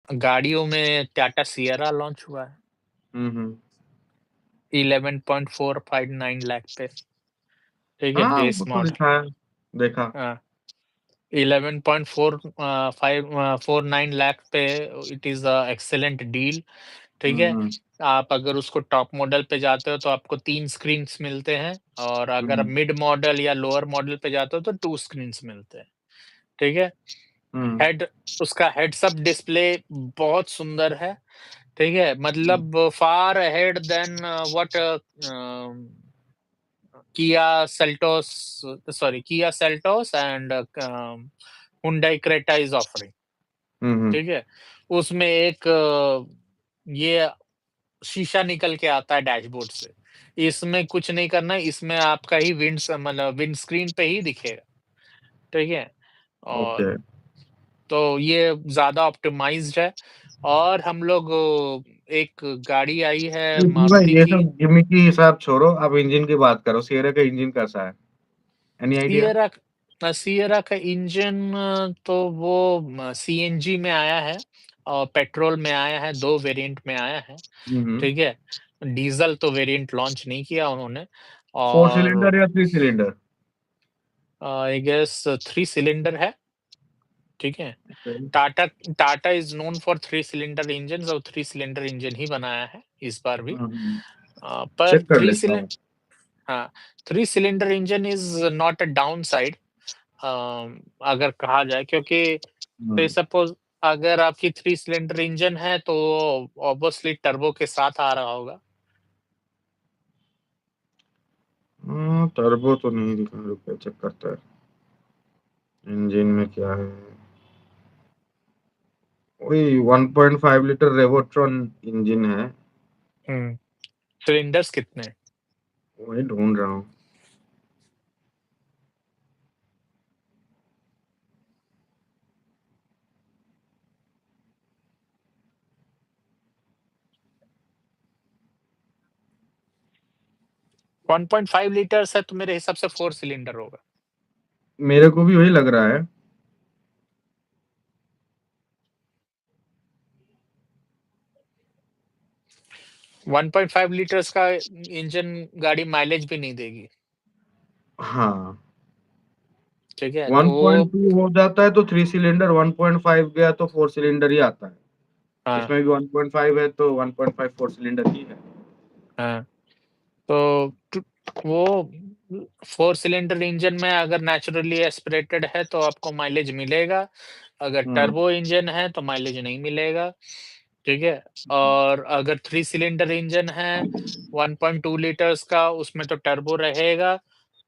गाड़ियों में Tata Sierra launch हुआ है हम्म। 11.459 लाख पे। ठीक है, हाँ बेस वो तो मॉडल। दिखा है, देखा। हाँ, 11.4 5 49 लाख पे। It is a excellent deal. ठीक है। हम्म। आप अगर उसको टॉप मॉडल पे जाते हो तो आपको 3 स्क्रीन्स मिलते हैं, और अगर हम्म। मिड मॉडल या लोअर मॉडल पे जाते हो तो 2 स्क्रीन्स मिलते हैं। ठीक है। हम्म। हेड उसका हेड्स अप डिस्प्ले बहुत सुंदर है। ठीक है, मतलब far ahead than what Kia Seltos and Hyundai Creta is offering. हम्म। ठीक है। उसमें एक ये शीशा निकल के आता है डैशबोर्ड से। इसमें कुछ नहीं करना है, इसमें आपका ही मतलब विंड स्क्रीन पे ही दिखेगा। ठीक है। ओके। और तो ये ज़्यादा ऑप्टिमाइज़्ड है। और हम लोग एक गाड़ी आई है जी भाई, मारुति ये की। सब गिमिक की हिसाब छोड़ो, अब इंजन की बात करो। सियरा का इंजन कैसा है? Any idea? सिएरा सिएरा का इंजन तो वो सीएनजी में आया है और पेट्रोल में आया है, 2 वेरिएंट में आया है। हम्म। ठीक है। डीज़ल तो वेरिएंट लॉन्च नहीं किया उन्होंने। फोर और सिलेंडर या three cylinder? I guess 3 cylinder है। ठीक है। Okay. Tata Tata is known for 3 cylinder engines, और 3 सिलेंडर इंजन ही बनाया है इस बार भी। पर चेक कर 3 लेता सिलें हूँ। हाँ, 3 cylinder engine is not a downside, अगर कहा जाए, क्योंकि से हम्म। सपोज़ अगर आपकी 3 सिलेंडर इंजन है तो ऑब्वियसली टर्बो के साथ आ रहा होगा। टर्बो तो नहीं दिखा, रुपया चेक करता है। इंजन में क्या है? वही 1.5 लीटर रेवोट्रॉन इंजन है। हुँ, सिलिंडर्स कितने हैं? वही ढूंढ रहा हूँ। 1.5 लीटर्स है तो मेरे हिसाब से 4 सिलेंडर होगा। मेरे को भी वही लग रहा है। 1.5 लीटर्स का इंजन गाड़ी माइलेज भी नहीं देगी। हाँ, ठीक है, तो वो 1.2 हो जाता है तो थ्री सिलेंडर, 1.5 गया तो फोर सिलेंडर ही आता है। हाँ, इसमें भी 1.5 है तो 1.5 फोर सिलेंडर ही है। हाँ। तो वो 4 सिलेंडर इंजन में अगर नेचुरली एस्पिरेटेड है तो आपको माइलेज मिलेगा। अगर हम्म। टर्बो इंजन है तो माइलेज नहीं मिलेगा। ठीक है। और अगर 3 सिलेंडर इंजन है 1.2 लीटर्स का, उसमें तो टर्बो रहेगा,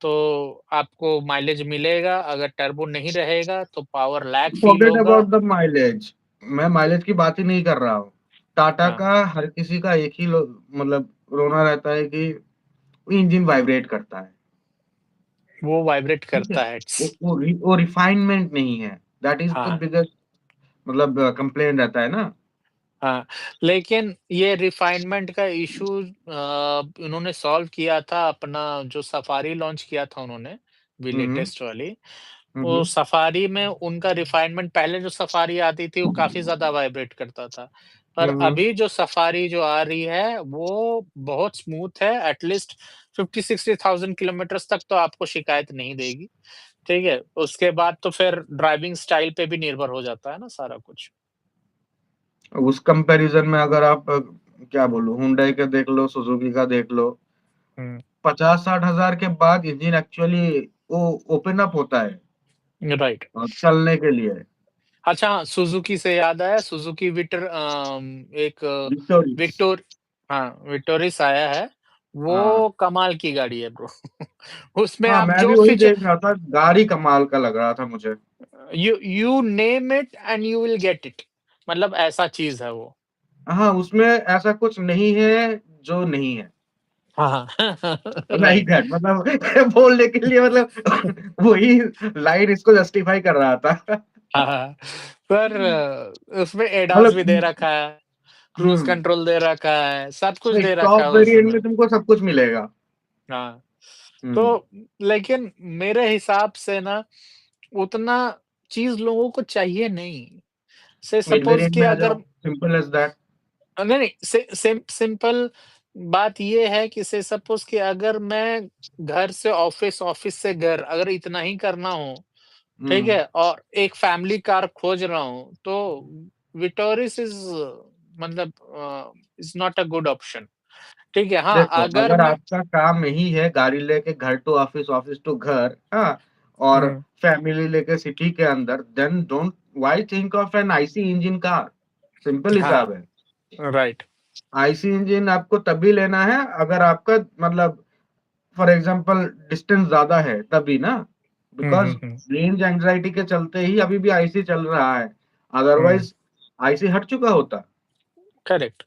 तो आपको माइलेज मिलेगा। अगर टर्बो नहीं रहेगा तो पावर लैग फील फॉरगेट होगा। About the mileage. मैं माइलेज की बात ही नहीं कर रहा हूँ। टाटा हाँ, का हर किसी का एक ही मतलब रोना रहता है कि इंजन वाइब्रेट करता है। वो वाइब्रेट ठीक है। करता है। वो रिफाइनमेंट नहीं है। दैट इज द हाँ, बिगेस्ट, मतलब कंप्लेन रहता है ना। हाँ, लेकिन ये रिफाइनमेंट का इश्यू उन्होंने सॉल्व किया था। अपना जो सफारी लॉन्च किया था उन्होंने, भी हम्म। लेटेस्ट वाली, वो हम्म। सफारी में उनका रिफाइनमेंट, पहले जो सफारी आती थी वो काफ़ी ज़्यादा वाइब्रेट करता था। पर हम्म। अभी जो सफारी जो आ रही है वो बहुत स्मूथ है, एटलीस्ट 50-60,000 किलोमीटर्स तक तो आपको शिकायत नहीं देगी। ठीक है? उसके बाद तो फिर ड्राइविंग स्टाइल पे भी निर्भर हो जाता है ना सारा कुछ। उस कंपैरिजन में अगर आप क्या बोलूं, हुंडई का देख लो, सुजुकी का देख लो, हुँ, 50-60 हजार के बाद इंजन एक्चुअली वो ओपन अप होता है राइट। चलने के लिए। अच्छा हाँ, सुज़ुकी से याद आया, सुज़ुकी एक विक्टोरियस। विक्टोर हाँ, विक्टोरिस आया है, हाँ। वो कमाल की गाड़ी है ब्रो। उसमें हाँ, आप मैं जो भी वही फीचर, देख रहा था, गाड़ी कमाल का लग रहा था मुझे। You name it and you will get it, मतलब ऐसा चीज़ है वो। हाँ, उसमें ऐसा कुछ नहीं है जो नहीं है। हाँ, हाँ, लाइक राइट। दैट, मतलब बोलने के लिए, मतलब वही लाइन इसको जस्टिफाई कर रहा था। हाँ, हाँ, पर उसमें एडॉस भी दे मतलब रखा है, क्रूज़ हम्म। कंट्रोल दे रखा है, सब कुछ भाई दे रखा है टॉप वेरिएंट उसमें। में तुमको सब कुछ मिलेगा। हाँ। हम्म। तो लेकिन मेरे हिसाब से ना उतना चीज़ लोगों को चाहिए नहीं। से मिड सपोज़ वेरिएंट कि में आ अगर जाओ। Simple as that. नहीं, नहीं, सिंपल बात ये है कि से सपोज़ कि अगर मैं घर से ऑफ़िस, ऑफ़िस से घर अगर इतना ही करना हो, ठीक हुँ। है? और एक फैमिली कार खोज रहा हूँ, तो विटोरिस इज़ मतलब is not a good option. ठीक है? हाँ, देखो, अगर अगर मैं आपका काम यही है गाड़ी लेके घर टू ऑफिस, ऑफिस टू घर, हाँ, और हुँ, फैमिली लेके सिटी के अंदर, then don't why think of an IC engine car? Simple हाँ, हिसाब है। राइट। आईसी इंजन आपको तभी लेना है अगर आपका मतलब फॉर एग्जांपल डिस्टेंस ज़्यादा है तभी ना, हुँ, बिकॉज़ हुँ, हुँ, रेंज एंग्ज़ायटी के चलते ही अभी भी आईसी चल रहा है, हुँ, अदरवाइज़ आईसी हट चुका होता। करेक्ट।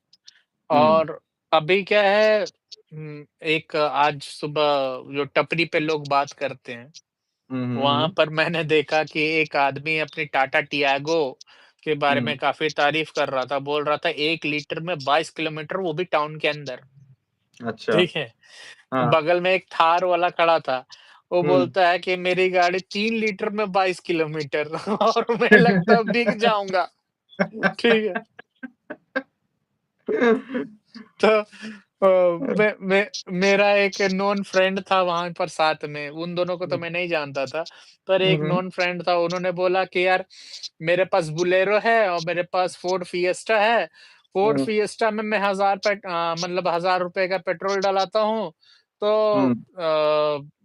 हुँ। और अभी क्या है एक आज सुबह जो टपरी पे लोग बात करते हैं, हुँ, हुँ, वहाँ हुँ। पर मैंने देखा कि एक आदमी अपनी टाटा टियागो के बारे में हुँ, काफ़ी तारीफ़ कर रहा था। बोल रहा था 1 लीटर में 22 किलोमीटर वो भी टाउन के अंदर, अच्छा, ठीक है? हाँ। बगल में एक थार वाला खड़ा था। वो हुँ। बोलता है कि मेरी गाड़ी 3 लीटर में 22 किलोमीटर और मैं लगता है बिक जाऊँगा, ठीक है? तो मेरा एक नोन फ्रेंड था वहाँ पर साथ में, उन दोनों को तो मैं नहीं जानता था, पर हुँ, एक हुँ, नोन फ्रेंड था, उन्होंने बोला कि यार मेरे पास बोलेरो है और मेरे पास फ़ोर्ड फिएस्टा है। फ़ोर्ड हुँ, फिएस्टा में मैं मतलब ₹1000 का पेट्रोल डलाता हूँ, तो हुँ,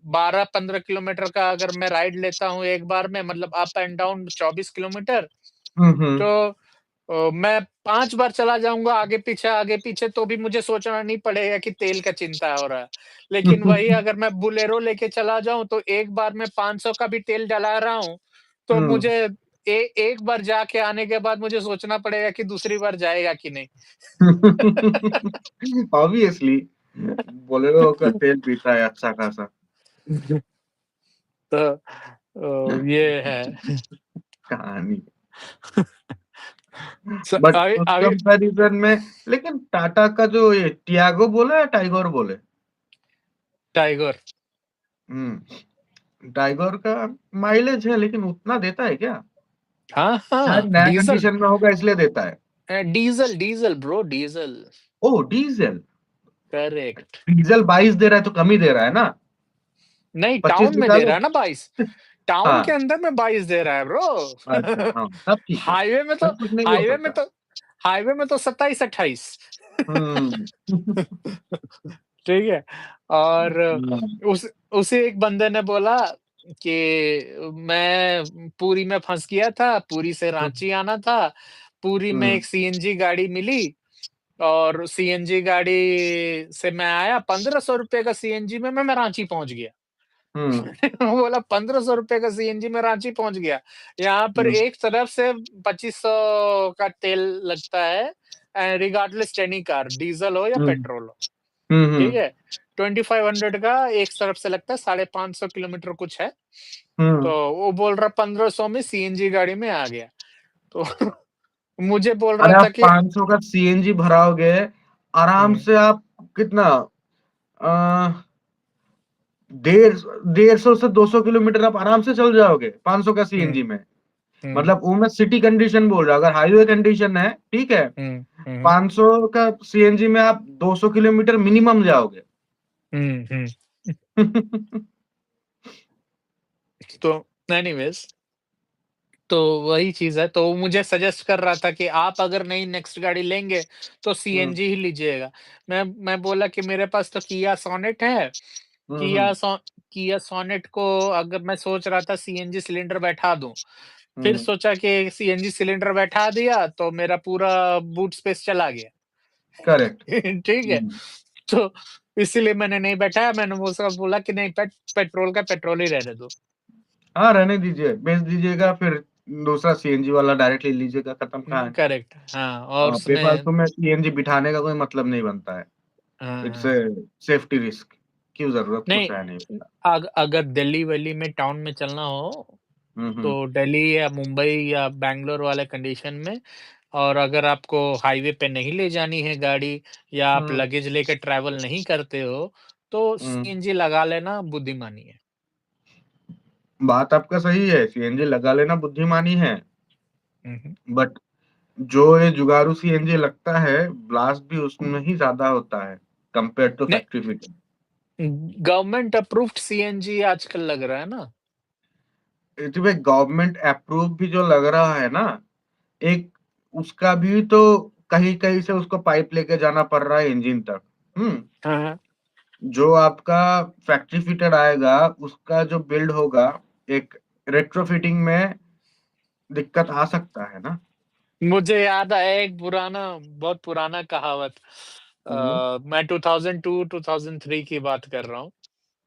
12-15 किलोमीटर का अगर मैं राइड लेता हूँ एक बार में मतलब अप एंड डाउन 24 किलोमीटर, हुँ, हुँ। तो मैं 5 बार चला जाऊँगा आगे पीछे तो भी मुझे सोचना नहीं पड़ेगा कि तेल का चिंता हो रहा है। लेकिन वही अगर मैं बोलेरो लेके चला जाऊँ तो एक बार मैं 500 का भी तेल डला रहा हूँ, तो हुँ। मुझे एक बार जाके आने के बाद मुझे सोचना पड़ेगा कि दूसरी बार जाएगा कि नहीं। ऑब्वियसली बोलेरो का तेल पीता है अच्छा खासा। तो ये है। कहानी। स बट आगे उस आगे कंपैरिज़न में लेकिन टाटा का जो ये टियागो बोले या टाइगोर बोले? टाइगर हुँ, टाइगोर का माइलेज है लेकिन उतना देता है क्या? हाँ, शायद हाँ, नया कंडीशन में होगा इसलिए देता है। डीज़ल डीज़ल ब्रो डीज़ल, ओह! डीज़ल। करेक्ट। डीज़ल 22 दे रहा है तो कम ही दे रहा है ना? नहीं, 25 टाउन में दिखा दे दो। रहा है ना 22। टाउन के हाँ, अंदर में 22 दे रहा है अच्छा, ब्रो। हाँ, तब ठीक है। हाईवे में तो तब कुछ नहीं बोल हाईवे में सकता। तो हाईवे में तो 27-28। हुँ। ठीक है? और हाँ। उस उसी एक बंदे ने बोला कि मैं पुरी में फँस गया था, पुरी से हुँ, रांची आना था, पुरी में हुँ, एक सीएनजी गाड़ी मिली और सीएनजी गाड़ी से मैं आया, ₹1500 का सीएनजी में मैं रांची पहुँच गया। हुँ, वो बोला ₹1500 का सीएनजी में रांची पहुँच गया। यहाँ पर हुँ, एक तरफ से 2500 का तेल लगता है रिगार्डलेस एनी कार, डीज़ल हो या हुँ, पेट्रोल हो, हुँ, ठीक हुँ, है? 2500 का एक तरफ से लगता है, 550 किलोमीटर कुछ है। तो हुँ। वो बोल रहा 1500 में सीएनजी गाड़ी में आ गया। तो मुझे बोल रहा अरे था आप कि 500 का सीएनजी भराओगे, आराम हुँ, से आप कितना अ, डेढ़ 150 से 200 किलोमीटर आप आराम से चल जाओगे, 500 का हुँ, सीएनजी में। हुँ, मतलब वो मैं सिटी कंडीशन बोल रहा हूँ, अगर हाईवे कंडीशन है, ठीक है, हुँ, हुँ, हुँ, 500 का सीएनजी में आप 200 किलोमीटर मिनिमम जाओगे। हुँ, हुँ। तो एनीवेज़ तो वही चीज़ है, तो वो मुझे सजेस्ट कर रहा था कि आप अगर नई नेक्स्ट गाड़ी लेंगे, तो हुँ, सीएनजी ही लीजिएगा। मैं बोला कि मेरे पास तो किया सोनेट है, हुँ, किया हुँ, सो किया सोनेट को अगर मैं सोच रहा था सीएनजी सिलेंडर बैठा दूँ, फिर हुँ, सोचा कि सीएनजी सिलेंडर बैठा दिया, तो मेरा पूरा बूट स्पेस चला गया। करेक्ट। ठीक है? हुँ। तो इसीलिए मैंने नहीं बैठाया, मैंने वो सब बोला कि नहीं पेट्रोल का पेट्रोल ही रहने दो। हाँ, रहने दीजिए, बेच दीजिएगा फिर दूसरा सीएनजी वाला डायरेक्टली लीजिएगा, खत्म कहानी। करेक्ट हाँ, और उसमें बेफालतू में सीएनजी बिठाने का कोई मतलब नहीं बनता है। हाँ, इट्स हाँ। अ सेफ्टी रिस्क क्यों ज़रूरत नहीं कुछ है नहीं उसका। अगर दिल्ली-वल्ली में टाउन में चलना हो, हुँ, तो हुँ, दिल्ली या मुंबई या बैंगलोर वाले कंडीशन में और अगर आपको हाईवे पे नहीं ले जानी है गाड़ी या आप हुँ, लगेज लेके ट्रैवल नहीं करते हो, तो हुँ। सीएनजी लगा लेना बुद्धिमानी है। बात आपका सही है, सीएनजी लगा लेना बुद्धिमानी है, हुँ, हुँ। बट जो ये जुगाड़ू सीएनजी लगता है, ब्लास्ट भी उसमें ही ज़्यादा होता है, कंपेयर टू नहीं, factory fitted. Government approved CNG आजकल लग रहा है ना? तो भाई गवर्नमेंट अप्रूव भी जो लग रहा है ना, एक उसका भी तो कहीं-कहीं से उसको पाइप लेके जाना पड़ रहा है इंजन तक। हुँ, हाँ, हाँ। जो आपका फैक्ट्री फिटेड आएगा, उसका जो बिल्ड होगा, एक रेट्रोफिटिंग में दिक्कत आ सकता है ना? मुझे याद आया एक पुराना बहुत पुराना कहावत। हुँ, हुँ। मैं 2002-2003 की बात कर रहा हूँ।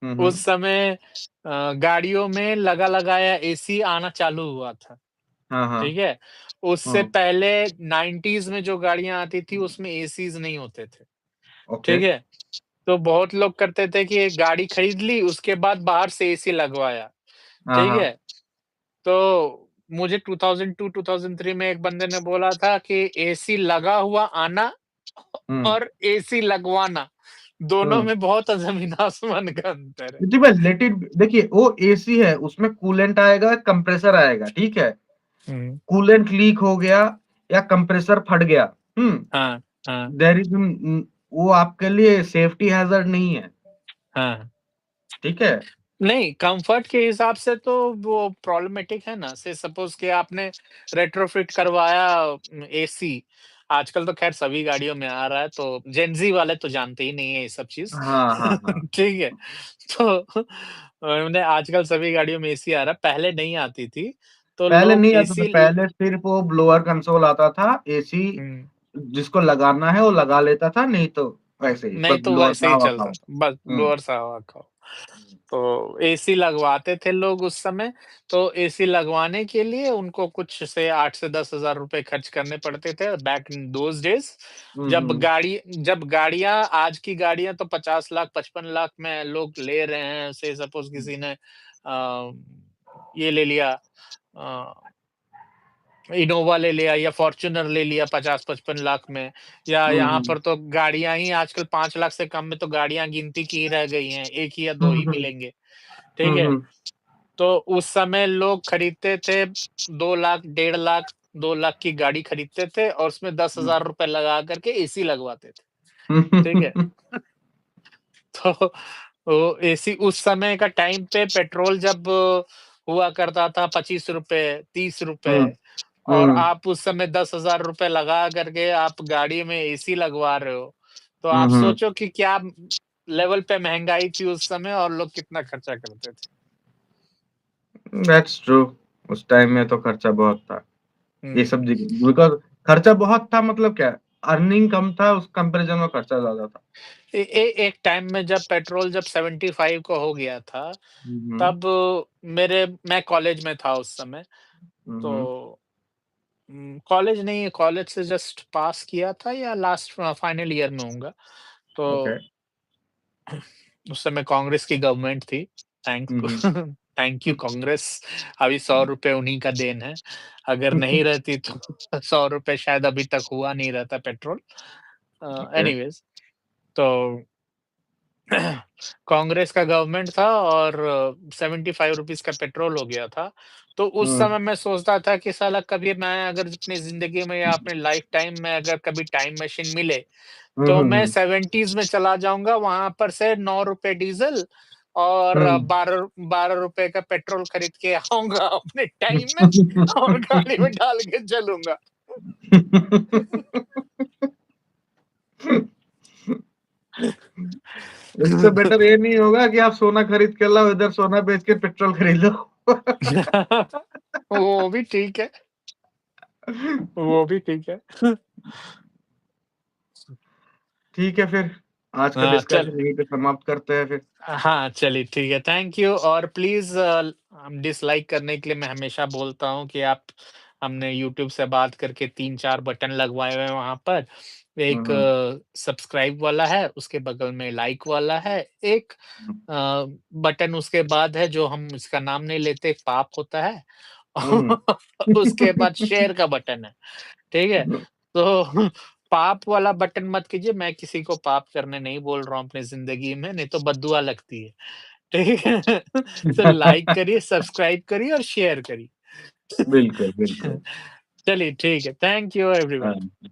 हुँ, उस हुँ। समय गाड़ियों में लगा-लगाया एसी आना चालू हुआ था, हाँ, हाँ। ठीक है? उससे हाँ, पहले 90s में जो गाड़ियाँ आती थी उसमें एसीज़ नहीं होते थे, ओके। ठीक है? तो बहुत लोग करते थे कि एक गाड़ी खरीद ली, उसके बाद बाहर से एसी लगवाया, हाँ, ठीक है? हाँ। तो मुझे 2002-2003 में एक बंदे ने बोला था कि एसी लगा हुआ आना हुँ, और एसी लगवाना, दोनों हुँ। में बहुत ज़मीन-आसमान का अंतर है। जी भाई लेट इट देखिए वो एसी है, उसमें कूलेंट आएगा, कंप्रेसर आएगा, ठीक है? हुँ। कूलेंट लीक हो गया या कंप्रेसर फट गया, हुँ? हाँ, हाँ, देयर इज़ वो आपके लिए सेफ्टी हैज़र्ड नहीं है, हाँ। ठीक है? नहीं, कम्फ़र्ट के हिसाब से तो वो प्रॉब्लमैटिक है ना, से सपोज़ कि आपने रेट्रोफिट करवाया एसी, आजकल तो ख़ैर सभी गाड़ियों में आ रहा है, तो जेन ज़ी वाले तो जानते ही नहीं है ये सब चीज़। हाँ, हाँ, हाँ। ठीक है? तो उन्हें आजकल सभी गाड़ियों में एसी आ रहा है, पहले नहीं आती थी, तो पहले लोग नहीं आता था, एसी ल पहले सिर्फ़ वो ब्लोअर कंसोल आता था, एसी हुँ। जिसको लगाना है वो लगा लेता था, नहीं तो वैसे ही बस नहीं तो ब्लोअर वैसे का ही हवा चलता खाओ। था, बस हुँ, ब्लोअर सा हवा खाओ। हुँ। तो एसी लगवाते थे लोग उस समय, तो एसी लगवाने के लिए उनको कुछ से 8 से 10,000 रुपए खर्च करने पड़ते थे बैक इन दोज़ डेज़। हुँ, हुँ। जब गाड़ियाँ आज की गाड़ियाँ तो 50 लाख, 55 लाख में लोग ले रहे हैं, से सपोज़ हुँ, किसी ने ये ले लिया अ इनोवा ले लिया या फॉर्च्यूनर ले लिया 50-55 लाख में, या हुँ, यहाँ हुँ। पर तो गाड़ियाँ ही आजकल 5 लाख से कम में तो गाड़ियाँ गिनती की ही रह गई हैं, 1 ही या 2 हुँ, ही हुँ। मिलेंगे, ठीक हुँ, है? हुँ। तो उस समय लोग खरीदते थे 2 लाख, 1.5 लाख, 2 लाख की गाड़ी खरीदते थे और उसमें हुँ। 10,000 रुपए लगा कर के एसी लगवाते थे, ठीक है? तो वो एसी उस समय का टाइम पे पेट्रोल जब हुआ करता था ₹25, ₹30 हुँ, और हुँ। आप उस समय 10,000 रुपए लगा करके आप गाड़ी में एसी लगवा रहे हो, तो हुँ, आप हुँ। सोचो कि क्या लेवल पे महँगाई थी उस समय और लोग कितना खर्चा करते थे। दैट्स ट्रू उस टाइम में तो खर्चा बहुत था। ये हुँ। सब जगह बिकॉज़ खर्चा बहुत था मतलब क्या अर्निंग कम था उस कंपैरिज़न में खर्चा ज़्यादा था। ए ए एक टाइम में जब पेट्रोल जब 75 का हो गया था, हुँ, हुँ। तब मैं कॉलेज में था उस समय, हुँ, हुँ। तो कॉलेज नहीं, कॉलेज से जस्ट पास किया था या लास्ट फाइनल ईयर में होऊँगा। ओके। तो उस समय कांग्रेस की गवर्नमेंट थी। Thank hmm, hmm. Thank you Congress. अभी ₹100 उन्हीं का देन है। अगर नहीं रहती तो ₹100 शायद अभी तक हुआ नहीं रहता पेट्रोल। ओके। एनीवेज़ तो कांग्रेस का गवर्नमेंट था और ₹75 का पेट्रोल हो गया था। तो उस हुँ। समय मैं सोचता था कि साला कभी मैं अगर अपनी ज़िंदगी में या अपने लाइफ़ टाइम में अगर कभी टाइम मशीन मिले, हुँ, तो हुँ, मैं हुँ। 70s में चला जाऊँगा, वहाँ पर से ₹9 डीज़ल और हुँ। 12 का पेट्रोल खरीद के आऊँगा अपने टाइम में और गाड़ी में डाल के चलूँगा। इससे बेटर ये नहीं होगा कि आप सोना खरीद के लाओ, इधर सोना बेच के पेट्रोल खरीद लो। वो भी ठीक है, वो भी ठीक है। ठीक है फिर, आज का हाँ, चल डिस्कशन यहीं पे समाप्त करते हैं फिर। हाँ, चलिए ठीक है, थैंक यू और प्लीज़ डिसलाइक करने के लिए मैं हमेशा बोलता हूँ कि आप हमने यूट्यूब से बात करके 3-4 बटन लगवाए हुए हैं वहाँ पर। हुँ, एक हुँ। सब्सक्राइब वाला है, उसके बगल में लाइक वाला है, एक हुँ। बटन उसके बाद है जो हम इसका नाम नहीं लेते, पाप होता है। हुँ, हुँ। उसके बाद शेयर का बटन है, ठीक है? तो पाप वाला बटन मत कीजिए, मैं किसी को पाप करने नहीं बोल रहा हूँ अपनी ज़िंदगी में, नहीं तो बददुआ लगती है। ठीक है? तो लाइक करिए, सब्सक्राइब करिए और शेयर करिए। बिल्कुल, बिल्कुल। चलिए ठीक है। Thank you everyone. हाँ।